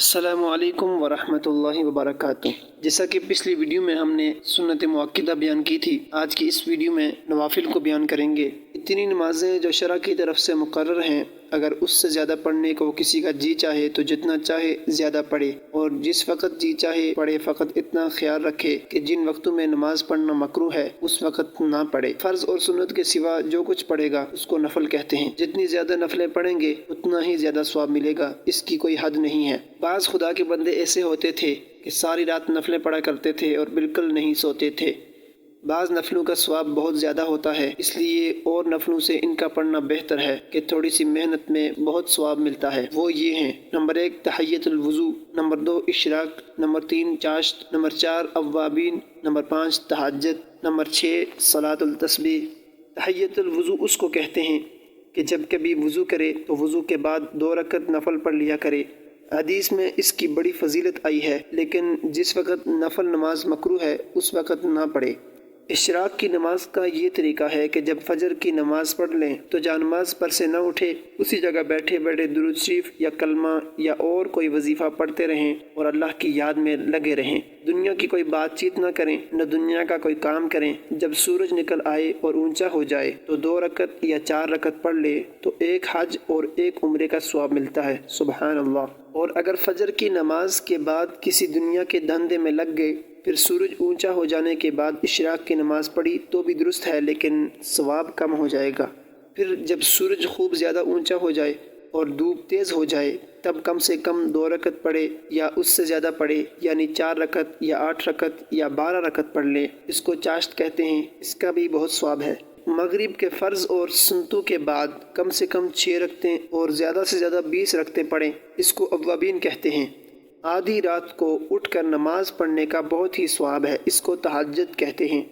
अस्सलामु अलैकुम वरहमतुल्लाहि वबरकातुह। जैसा कि पिछली वीडियो में हमने सुन्नत मुअक्किदा बयान की थी, आज की इस वीडियो में नवाफिल को बयान करेंगे। इतनी नमाजें जो शरअ की तरफ से मुकर्रर हैं, अगर उससे ज़्यादा पढ़ने को किसी का जी चाहे तो जितना चाहे ज़्यादा पढ़े, और जिस वक़्त जी चाहे पढ़े। फ़कत इतना ख्याल रखे कि जिन वक्तों में नमाज पढ़ना मकरूह है उस वक़्त ना पढ़े। फ़र्ज़ और सुन्नत के सिवा जो कुछ पढ़ेगा उसको नफल कहते हैं। जितनी ज़्यादा नफलें पढ़ेंगे उतना ही ज़्यादा सवाब मिलेगा, इसकी कोई हद नहीं है। बाज़ खुदा के बंदे ऐसे होते थे कि सारी रात नफलें पढ़ा करते थे और बिल्कुल नहीं सोते थे। बाज़ नफलों का सवाब बहुत ज़्यादा होता है, इसलिए और नफलों से इनका पढ़ना बेहतर है कि थोड़ी सी मेहनत में बहुत सवाब मिलता है। वो ये हैं: नंबर 1 तहय्यतुल वुज़ू, नंबर 2 इशराक, नंबर 3 चाश्त, नंबर 4 अव्वाबीन, नंबर 5 तहज्जुद, नंबर 6 सलातुल तस्बीह। तहय्यतुल वुज़ू उसको कहते हैं कि जब कभी वुज़ू करे तो वुज़ू के बाद 2 रकत नफल पढ़ लिया करे। हदीस में इसकी बड़ी फजीलत आई है, लेकिन जिस वक़्त नफल नमाज मकरूह है उस वक़्त ना पढ़े। इशराक की नमाज का ये तरीका है कि जब फजर की नमाज पढ़ लें तो जानमाज पर से न उठे, उसी जगह बैठे बैठे दुरूद शरीफ या कलमा या और कोई वजीफ़ा पढ़ते रहें और अल्लाह की याद में लगे रहें। दुनिया की कोई बातचीत न करें, न दुनिया का कोई काम करें। जब सूरज निकल आए और ऊंचा हो जाए तो 2 रकत या 4 रकत पढ़ ले तो 1 हज और 1 उम्रे का सवाब मिलता है। सुबहान अल्लाह। और अगर फजर की नमाज के बाद किसी दुनिया के धंधे में लग गए, फिर सूरज ऊंचा हो जाने के बाद इशराक की नमाज पढ़ी तो भी दुरुस्त है, लेकिन सवाब कम हो जाएगा। फिर जब सूरज खूब ज़्यादा ऊंचा हो जाए और धूप तेज़ हो जाए तब कम से कम 2 रकत पढ़े या उससे ज़्यादा पढ़े, यानी 4 रकत या 8 रकत या 12 रकत पढ़ ले। इसको चाश्त कहते हैं, इसका भी बहुत सवाब है। मगरिब के फ़र्ज़ और सुन्नतों के बाद कम से कम 6 रकतें और ज़्यादा से ज़्यादा 20 रकतें पढ़ें, इसको अव्वाबीन कहते हैं। आधी रात को उठकर नमाज पढ़ने का बहुत ही सवाब है, इसको तहज्जुद कहते हैं।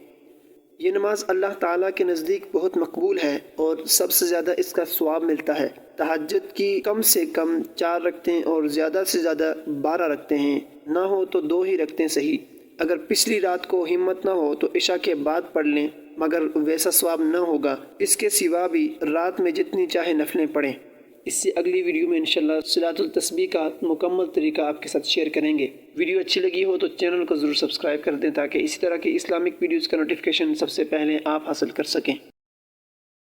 ये नमाज अल्लाह ताला के नज़दीक बहुत मकबूल है और सबसे ज़्यादा इसका सवाब मिलता है। तहज्जुद की कम से कम 4 रकतें और ज़्यादा से ज़्यादा 12 रकतें हैं, ना हो तो 2 ही रकतें सही। अगर पिछली रात को हिम्मत ना हो तो इशा के बाद पढ़ लें, मगर वैसा सवाब न होगा। इसके सिवा भी रात में जितनी चाहे नफलें पढ़ें। इससे अगली वीडियो में इंशाल्लाह सलातुल तस्बीह का मुकम्मल तरीका आपके साथ शेयर करेंगे। वीडियो अच्छी लगी हो तो चैनल को ज़रूर सब्सक्राइब कर दें ताकि इसी तरह की इस्लामिक वीडियोज़ का नोटिफिकेशन सबसे पहले आप हासिल कर सकें।